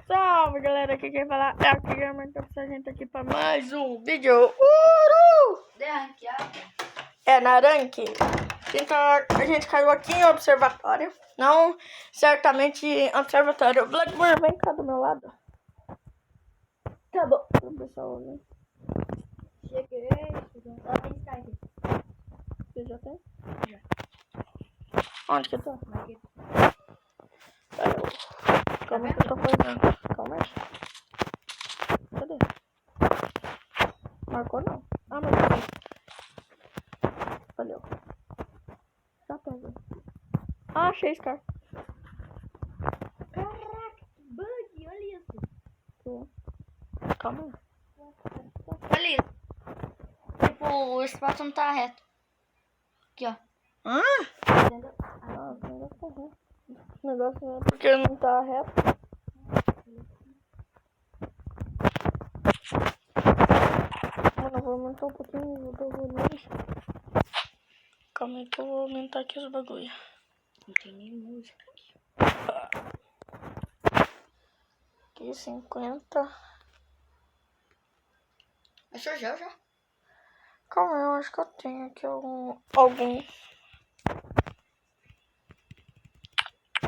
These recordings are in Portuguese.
Salve galera, aqui quem fala é o Gamer, então a gente aqui pra mais um vídeo. É na rank. Então a gente caiu aqui em observatório. Não, certamente observatório. Blackburn, vem cá do meu lado. Tá bom, o pessoal, né? Cheguei, só tem Skype. Você já tem? Já. Onde que tá? Aqui. Calma que eu tô fazendo. Calma aí. Cadê? Marcou não? Ah, mas valeu. Já pega. Ah, achei Scar. Caraca, que bug, olha isso. Calma aí. Olha isso. Tipo, o espaço não tá reto. Aqui, ó. Entendeu? Ah, o negócio tá reto. O negócio não é porque não tá reto. Mano, eu vou aumentar um pouquinho do volume. Calma aí que eu vou aumentar aqui os bagulho. Não tem nem música aqui. Aqui 50. Achou já? Calma aí, eu acho que eu tenho aqui algum.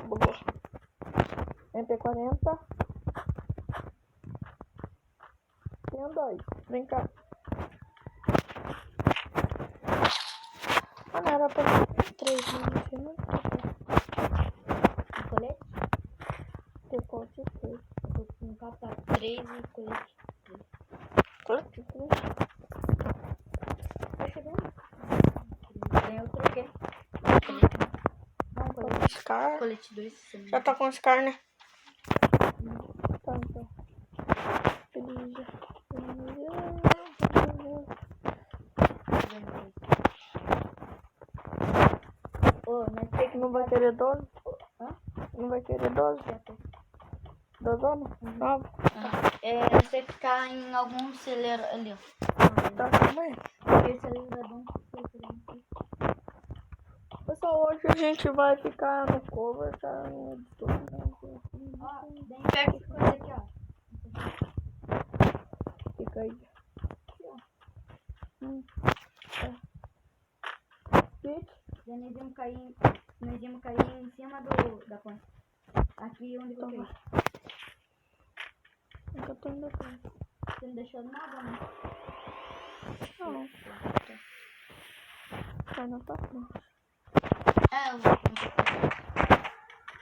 Bugou. MP40. Tem dois. Vem cá. Ah, não era pra 3, não sei não. O colete? Depois de 3. Eu tô com capa 3 e colete 3. Colete 3. Tá chegando? Daí eu troquei. Não, colete. Scar. Colete 2. Já tá com Scar, né? Tá, então. Beleza. Ô, nós tem que Não vai querer 12? Hã? Não vai querer 12? Já tem. 12 anos? 9? Nós tem que ficar em algum celeiro ali, ó. Tá, calma aí. Porque celeiro é bom. Pessoal, hoje a gente vai ficar no cover, tá? Ó, bem perto de coisa aqui, ó. Fica aí. Pitch. Daí nós íamos cair em cima da ponte. Aqui onde eu caí. Eu tô indo aqui. Você não deixou nada, né? Não. Tá na tua frente. Eu vou.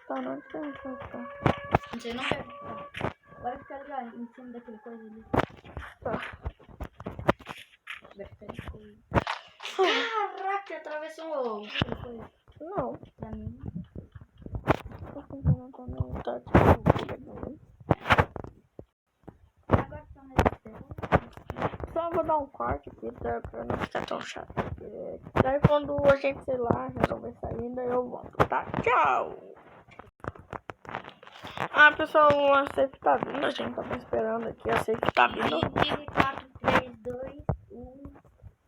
Tá, não tem onde vai ficar. Não sei, não quero. Agora fica ali, ó, em cima daquele coisa ali. Tá. Vai ficar ali. Caraca, atravessou o coisa. Não. Pra mim. Tô tentando tá tipo. Agora só mais Só vou dar um corte aqui pra não ficar tão chato. Daí quando a gente, sei lá, resolver sair, daí eu volto, tá? Tchau! Ah, pessoal, a safe tá vindo, a gente tava esperando aqui, a safe tá vindo. 4, 3, 2, 1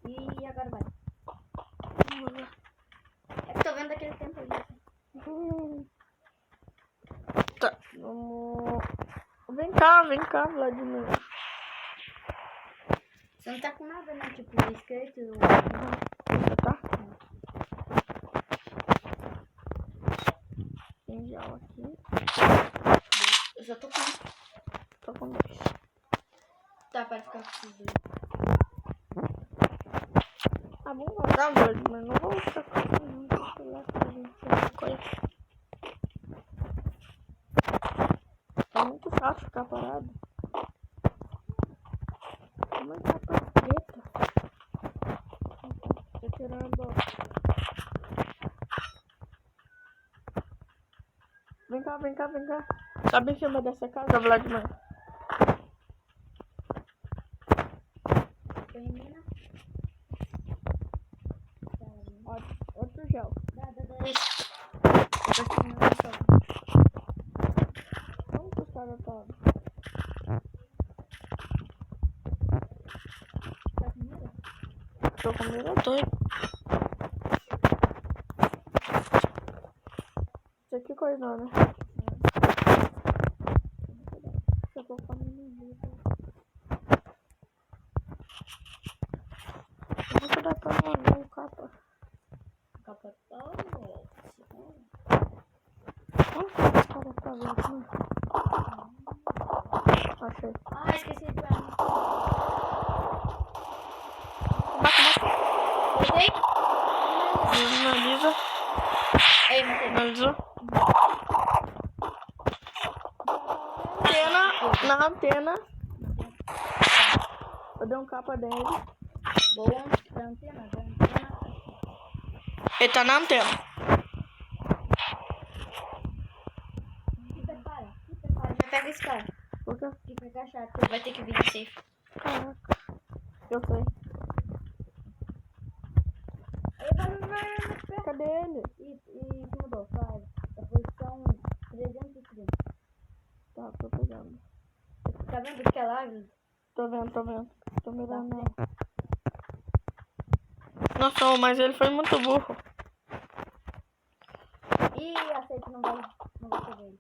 e agora vai. É que tô vendo aquele tempo ali. Tá, vamos... Vem cá, Vladimir. Você não tá com nada, né? Tipo, escrito. Você tá? Tem gel aqui. Eu já tô com. Tô com 2. Tá, para ficar com esses dois. Ah, vamos guardar dois, mas não vou ficar com celular pra gente fazer coisa. Tá muito chato ficar parado. Como é que tá preta? Tô tirando. Vem cá. Sabe em cima dessa casa, Vladimir? Termina. Outro gel. Dá. Isso. Eu tô terminando só. Vamos que os caras tá. Tá com medo? Tô com mirador. Isso aqui coisou, né? Matei? Finaliza. Aí, matei. Finalizou. Antena. Na antena. Eu dei um capa dele. Boa. Da antena. Ele tá na antena. Se prepara. Já pega esse cara. Por quê? Fica agachado, ele vai ter que vir no safe. Caraca. Eu sei. Vai. Cadê ele? E mudou, vai. Da posição 330. Tá, tô pegando. Tá vendo que é lá? Tô vendo. Tô mirando. Nossa, mas ele foi muito burro. Ih, aceita, não vai pegar ele.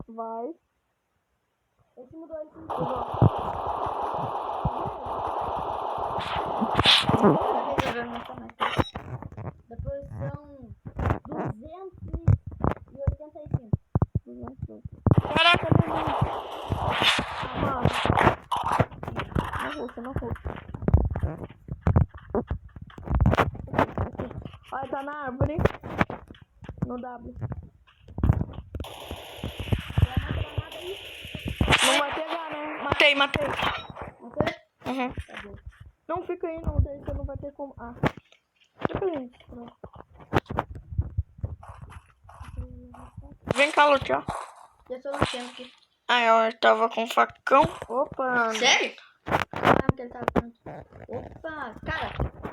Vai. Ele se mudou. Resolveu nessa máquina. Da posição 285. Caraca, não. Mano. Não ruxa. Olha, tá na árvore. No W. Não vai pegar, né? Matei. Matei? Uhum. Tá bom. Não fica aí, não. Daí você não vai ter como... Ah. Diferente. Vem cá, lutear. Já tô lutando aqui. Aí, ó, eu tava com facão. Opa. Sério? Caramba, que ele tava falando. Opa,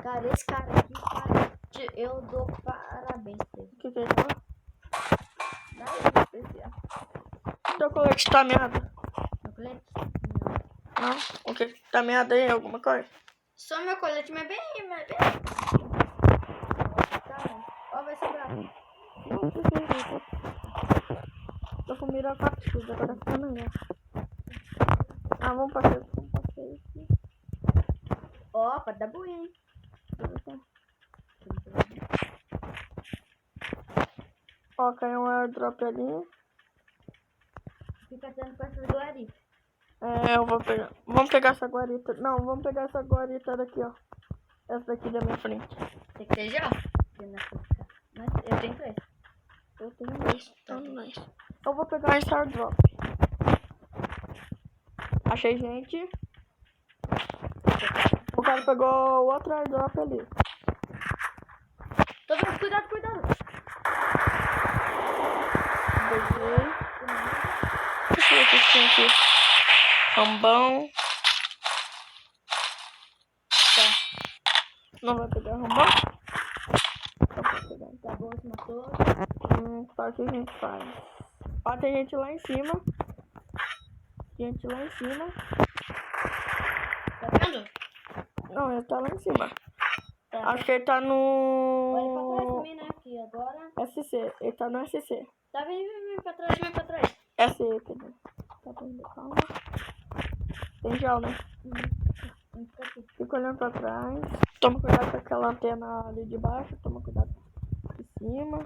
cara, esse cara aqui, cara, eu dou parabéns pra ele. O que ele falou? Nada de especial. Teu colete tá meado? Meu colete? Não? O que tá meado aí? Alguma coisa? Só meu colete, mas bem. Tá, ó, vai sobrar. Não, tô com mira 4 x, agora fica melhor. Ah, vamos passar aqui. Ó, pode dar buia, hein? Ó, caiu um airdrop ali. Fica tendo com essas guaritas. É, eu vou pegar. Vamos pegar essa guarita. Não, vamos pegar essa guarita daqui, ó. Essa daqui da minha frente. Tem que ter já? Mas eu tenho 3. Eu tenho 2. Então, nice. Eu vou pegar esse airdrop. Achei, gente. O cara pegou o outro airdrop ali. Tô vendo, cuidado. Peguei. Deixa eu ver o que tem aqui. Rambão. Tá. Não vai pegar rambão? Só pra pegar. Tá bom, esse motor. Só que a gente faz. Ó, tem gente lá em cima. Tá vendo? Não, ele tá lá em cima. Tá. Acho que ele tá Olha pra trás no... também, né? Aqui, agora. SC. Ele tá no SC. Tá, vem pra trás. SC, cadê? Tá vendo? Calma. Tem gel, né? Fica aqui. Fica olhando pra trás. Toma cuidado com aquela antena ali de baixo. Toma cuidado de cima.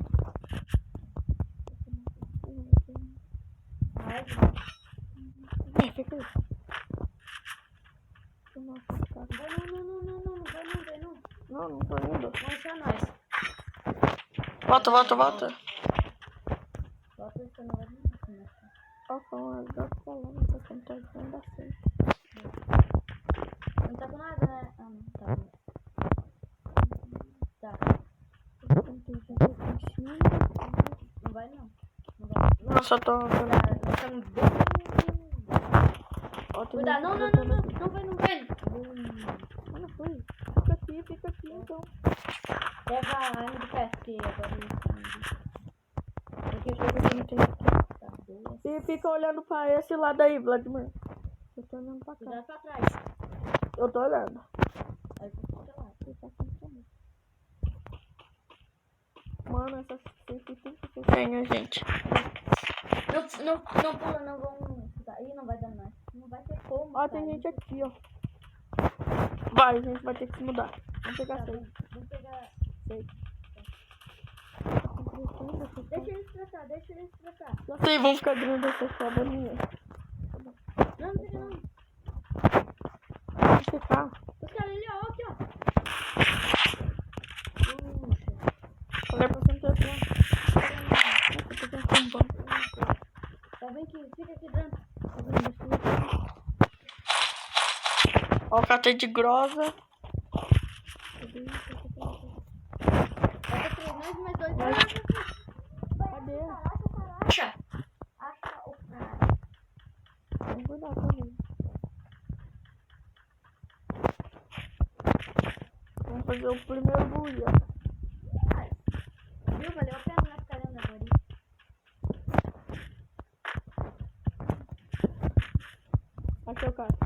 Fica aí. Nossa, cara. Não vai não. Não tô indo. Vamos deixar nós. Volta. Volta essa nova. Ó, com as duas palavras pra tentar ainda assim. Não tá com nada, né? Ah, não. Tá bom. Tá. Não vai não. Nossa, tô... Nós estamos bem. Cuidado, não vai. Não foi. Fica aqui, então. Leva a arma do pé, porque agora tá boa. E fica olhando pra esse lado aí, Vladimir. Eu tô olhando pra cá. Cuidado pra trás. Eu tô olhando. Aí você fica lá. Mano, essa safe tem que ser senha, gente. Não pula, não vamos. Aí não vai dar mais. Não vai ter como. Ó, tem gente aqui, ó. Vai, a gente vai ter que se mudar. Vamos pegar safe. Vamos pegar. Safe. Deixa eles pra cá. Já sei, vamos ficar grandes essa foda minha. Não. Vamos ficar. Os caras ali, ó, aqui, ó. fica aqui dentro. Ó, o catei de grosa. Falta 3 nós, mais 2. Cadê? Acha o cara. Vamos cuidar comigo. Vamos fazer o primeiro buia. Viu? Valeu a pena nós caramba agora. Achei o cara.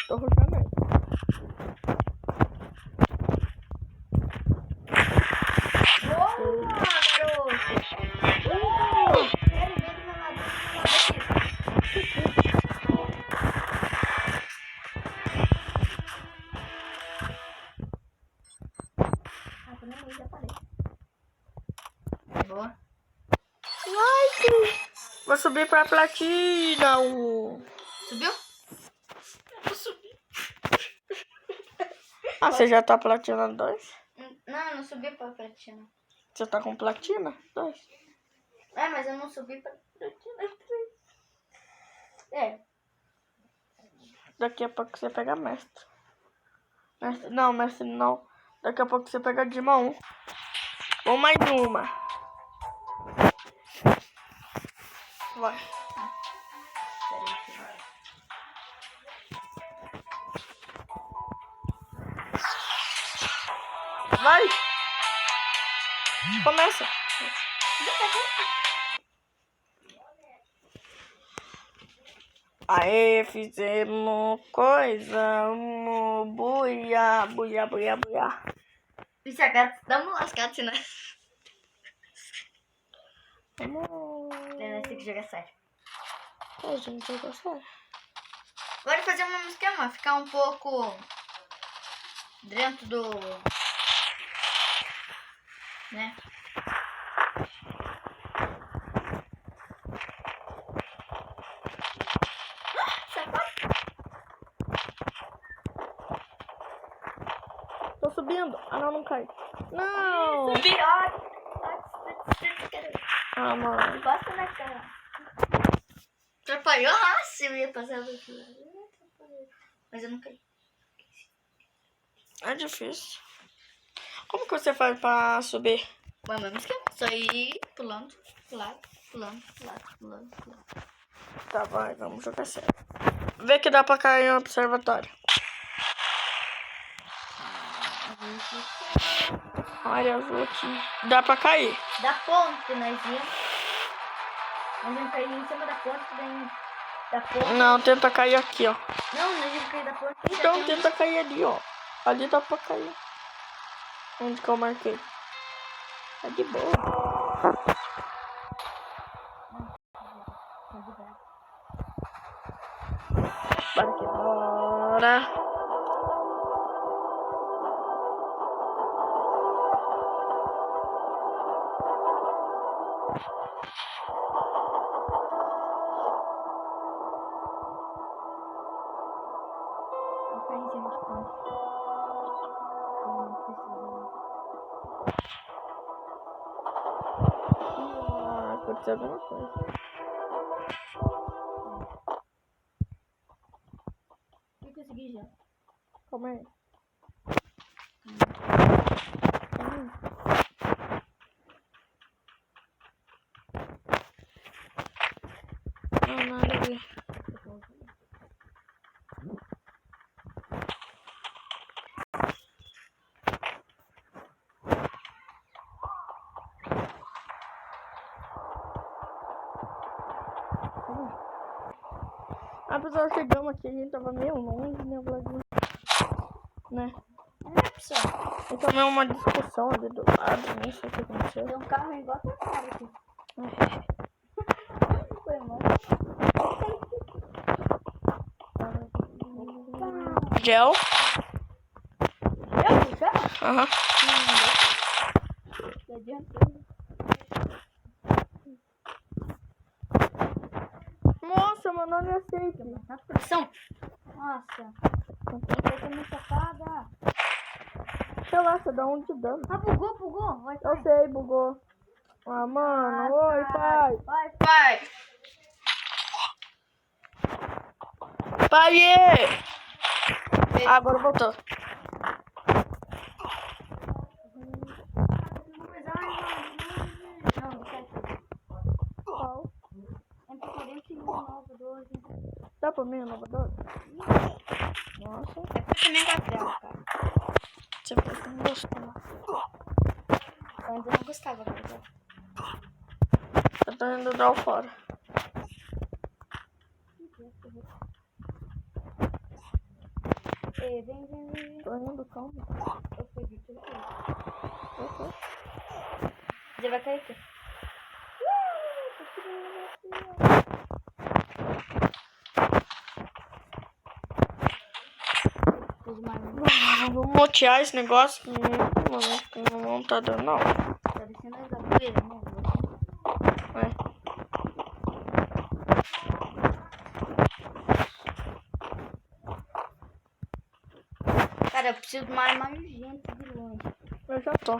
Tô ruxando ele. Boa, garoto! Quero ver do meu lado. Ah, também eu já falei. Boa. Vou subir pra platina. Subiu? Vou subir. Ah, você já tá platina 2? Não, eu não subi pra platina. Você tá com platina 2? É, mas eu não subi pra platina 3. É. Daqui a pouco você pega mestre. Não, mestre não. Daqui a pouco você pega Dima 1. Ou mais uma. Vai. Vai. Começa. Aê, fizemos coisa. Buia, buia, buia, buia. Isso agora dá uma lascada, senão. Vamos. Nós temos que jogar sério. A gente vai gostar. Agora fazer um esquema, ficar um pouco dentro do... né? Tô subindo. Ah, não, não cai. Não. Subi, ó. Ah, mano. Gosta na cara. Atrapalhou? Ah, se eu ia passar daqui. Mas eu não caí. É difícil. Como que você faz pra subir? Bom, mesmo esquema. Só ir pulando, pulando, pulando, pulando, pulando, pulando. Tá, vai, vamos jogar sério. Vê que dá pra cair no observatório. Área azul aqui. Dá pra cair. Da ponte, nós íamos. Nós íamos cair em cima da ponte, daí da ponte. Não, tenta cair aqui, ó. Não, nós íamos cair da ponte. Então tenta cair ali, ó. Ali dá pra cair. Onde que eu marquei? Tá de boa. Bora que bora. Vou cair em cima da ponte. Não precisa. Aconteceu alguma coisa. Eu consegui já. Calma aí. Não, nada a ver. Apesar de chegamos aqui, a gente tava meio longe, né, Vladimir? Né? É, pessoal. Eu tomei uma discussão ali do lado, nem sei o que aconteceu. Tem um carro igual a tua cara aqui. Foi mal. Gel? Eu? Já? Aham. Não adianta. Nossa, mano, não aceita. Na pressão. Nossa. Vai ter muita safada. Relaxa, dá um de dano. Ah, bugou. Vai Eu sei, bugou. Ah, mano. Oi, pai. Vai, pai. Pai! Agora voltou. Não, não quero. Qual? Entre 40 e 9, 12. Dá pra mim o inovador? Nossa. É porque também gosto dela, cara. Você pode não gostar. Antes eu não gostava dela. Eu tô indo dar o fora. Ei, vem. Tô indo, calma. Eu fui de tudo. Ok. Já vai cair aqui. Vamos motear esse negócio. Não tá dando, não. Tá descendo as poeira, né? É. Cara, eu preciso de uma arma urgente de longe. Eu já tô.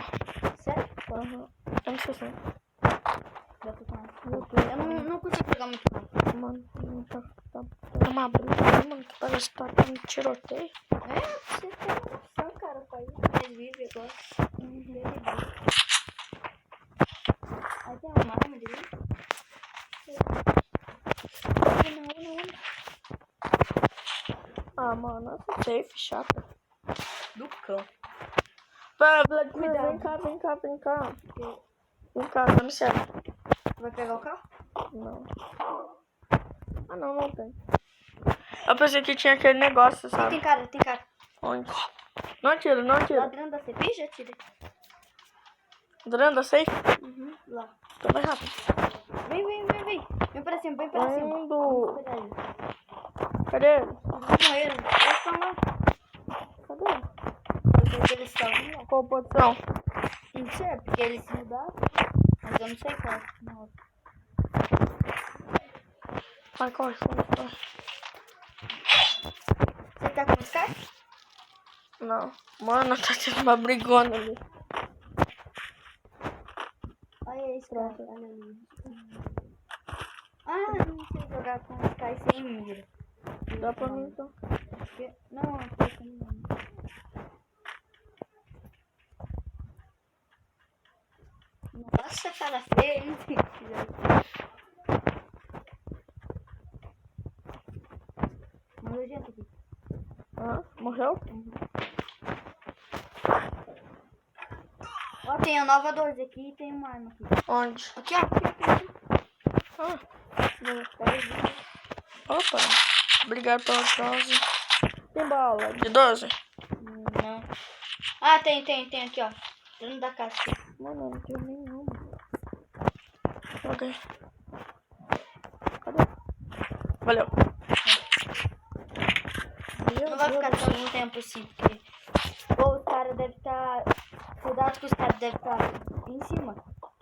Sério? Uhum. Eu não sei se Já tô com arma. Eu não consigo pegar muito bem. mano, tá uma briga, mano, que parece que tá tendo tiroteio. É, você tem uma noção, cara. O país mais vive agora. Aí tem uma arma de luz. Ah, mano, essa safe chata. Do cão. Black, vem cá. Vem cá, dá licença. Vai pegar o carro? Não. Ah, não tem. Eu pensei que tinha aquele negócio, sabe? Tem cara. Onde? Não atira. Lá dentro da CPI já tirei. Durando a safe? Uhum, lá. Então vai rápido. Vem. Vem pra cima. Indo. Espera aí. Cadê ele? Eles morreram. Eles estão lá. Cadê? Eu sei que eles estão lá. Qual posição? Não sei, porque eles se mudaram. Mas eu não sei qual. Não. Vai, corre. Você tá com os caras? Não. Mano, tá tendo uma brigona ali. Olha esse cara. Olha ali. Ah, não sei jogar com os caras sem mira. Dá pra mim então. Não, eu tô com mira. Nossa, cara feia, hein? Morreu gente aqui. Ah, morreu? Ó, tem a nova 12 aqui e tem uma arma aqui. Onde? Aqui, ó. Ah. Opa. Obrigado pela dose. Tem bala de 12? Não. Ah, tem aqui, ó. Dentro da casa aqui. Mano, não tem nenhuma. Ok. Cadê? Valeu. Não vai ficar tanto tempo assim, porque os caras devem estar. Cuidado que os caras devem estar em cima.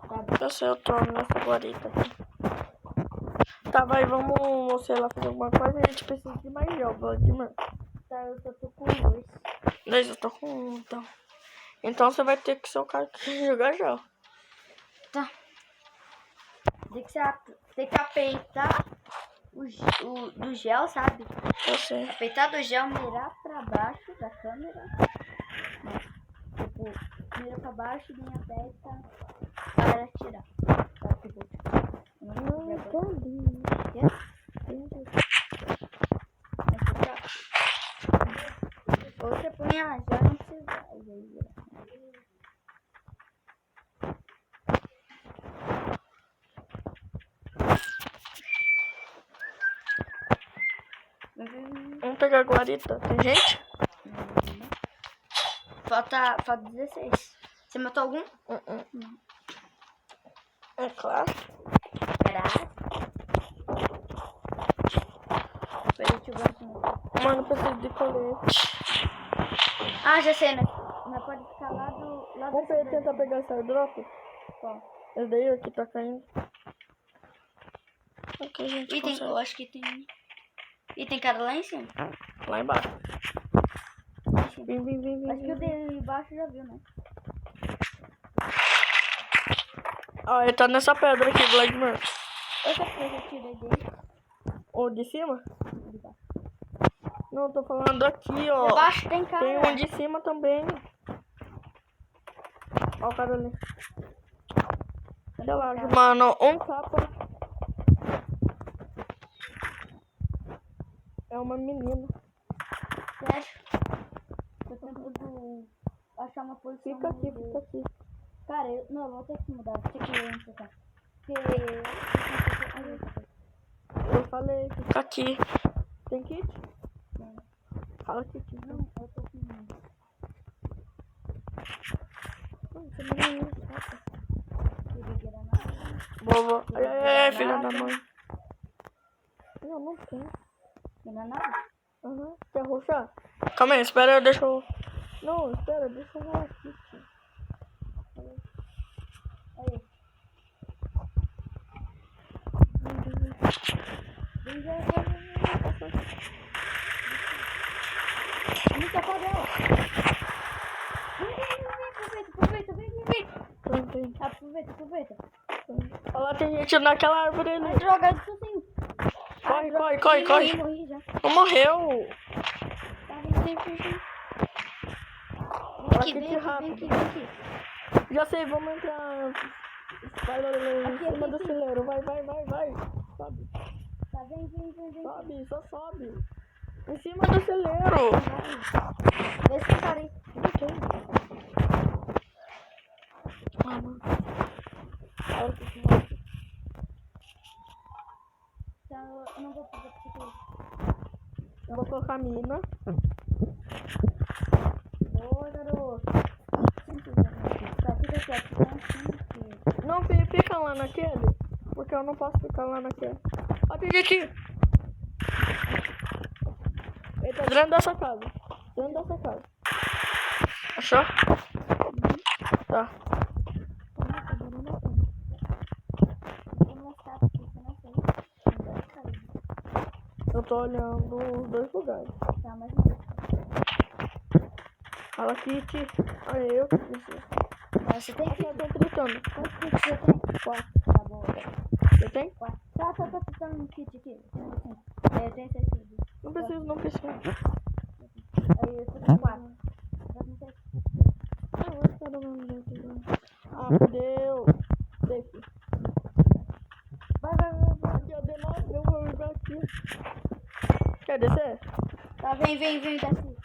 Sabe? Eu sei, eu tô nessa guarita aqui. Tá, vai, vamos, sei lá, fazer alguma coisa. A gente precisa de mais jogos, Vladimir. Tá, eu só tô com 2. 2, eu tô com 1, então. Então você vai ter que ser o cara que jogar jogo. Tá. Tem que apeitar do gel, sabe? Eu sei. Apeitar do gel, mirar pra baixo da câmera. Tipo, mira pra baixo, linha aperta para atirar. Tá, tipo, ou você põe a já não precisa. Vamos pegar a guarita. Tem gente? Falta 16. Você matou algum? Não. É claro. Caralho. Mano, eu preciso de colete. Ah, já sei, né? Mas pode ficar lá do... Vamos tentar pegar esse airdrop? Qual? Esse daí aqui tá caindo. Ok, gente. E tem, eu acho que tem... E tem cara lá em cima? Lá embaixo. Vem. Acho que o de embaixo já viu, né? Ó, ele tá nessa pedra aqui, Vladimir. Outra coisa eu tirei dele. Ou de cima? De baixo. Não, eu tô falando aqui, ó. Debaixo tem cara. Tem um de cima também. Ó o cara ali. Relaxa, mano. Um capa. É uma menina. Sério. Tô tentando achar uma posição. Fica aqui. Cara, não, eu vou ter que mudar. Vou ter que ir onde tá. Porque... Eu falei, fica aqui. Tem kit? Não. Fala kit. Não, eu tô com... Vovó. É, filha da mãe. Não tem. Não é nada? Aham. Quer roxar? Calma aí, espera, deixa eu... Não, espera, deixa eu rolar aqui. Aí. Muito apagão. Aproveita. Olha lá, tem gente naquela árvore ali. Vai jogar isso assim. Corre. Morri já. Não morreu. Tá, vem. Vem aqui. Já sei, vamos entrar. Vai lá em cima do celeiro. Vai. Sobe. Tá, vem. Sobe, só sobe. Em cima do celeiro. Vê se cara aí. Não tem. Mano. Olha que demais. Então, eu não vou fazer porque... Eu vou colocar a mina. Boa, garoto. Tá, fica quieto. Não, fica lá naquele. Porque eu não posso ficar lá naquele. Ó, tem gente aqui. Ele tá dentro dessa casa. Achou? Tá. Eu tô olhando os dois lugares. Tá, mais um. Fala, Kit. Olha, eu que preciso. Você tem Aqui eu tô gritando. quantos kits você tem? 4. Tá bom. Você tem? Tá tentando um kit aqui. Eu tenho 6 kits. Não preciso. Aí eu tô com 4. Ah, fudeu. Safe. Vai. Aqui, eu dei 9, eu vou jogar aqui. Quer descer? Tá, vem, desce. Já fui.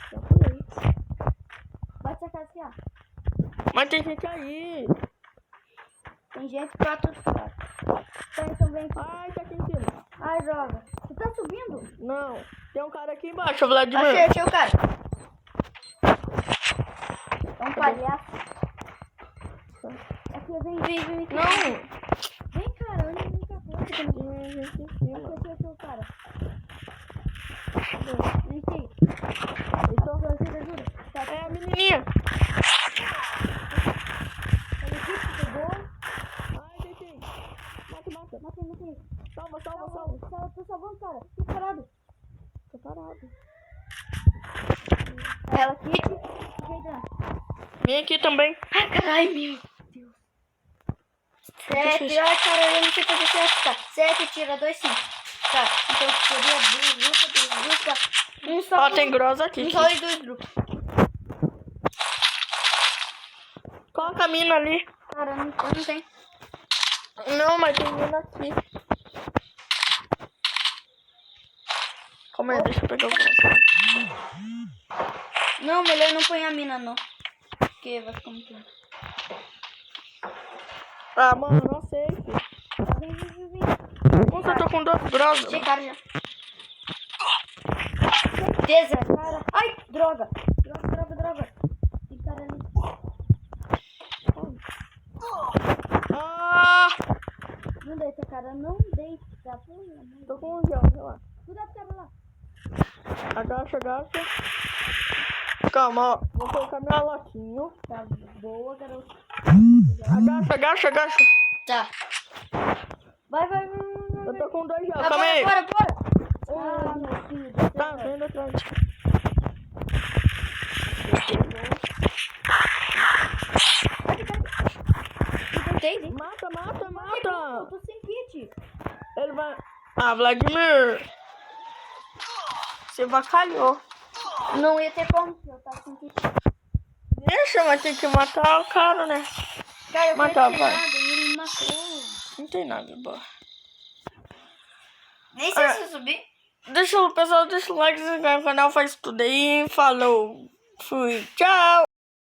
Bate essa casa aqui, ó. Mas tem gente aí. Tem gente pra todo lado. Então vem aqui. Ai, tá aqui em cima. Ai, droga. Você tá subindo? Não. Tem um cara aqui embaixo, Vladimir. Achei o cara. É um palhaço. Aqui, vem. Não. Vem, cara, olha a única coisa. Tem gente em cima. Aqui, o cara. Vem aqui. Ajuda. Tá, É a menininha. olha aqui, pegou. Ai, tem. Mata. Matei. Salva. Tô salvando, cara. Fica parado. Tô parado. Ela aqui. Fica aí dentro. Vem aqui também. Ai, caralho, meu Deus. 7, ai, cara, eu não sei fazer certo, tá? 7 tira 2, 5. Tá, então seria 2 grupos, tá? Um só. Ó, tem grossa aqui. Um só e 2 grupos. Coloca a mina ali. Cara, eu não tenho. Não, mas tem mina aqui. Calma aí, deixa eu pegar o grosso. Não, melhor não põe a mina, não. Porque vai ficar muito... Ah, mano, não sei, filho. Vem. Nossa, eu tô com 2 grossos. Achei cara já. Certeza, cara. Ai, droga. Tem cara ali. Ah! Não deita, cara. Não deita. Tô com um gel, sei lá. Cuidado, cara, lá. Agacha. Calma, ó. Vou colocar meu aloquinho. Tá boa, garoto. Agacha. Tá. Vai. Eu tô com 2 gel, Ah, calma aí. bora. Ah, meu filho. Tá, vem atrás. matei. Mata. Eu tô sem kit. Ele vai... Ah, Vladimir. Você vacalhou. Não ia ter como se eu tava sem kit. Deixa, mas tem que matar o cara, né? Cara, eu fui Matar, atirado, vai. ele me matou. Não tem nada, boa. Nem sei se eu subi. Pessoal, deixa o like, se inscreve no canal, faz tudo aí. Falou. Fui. Tchau.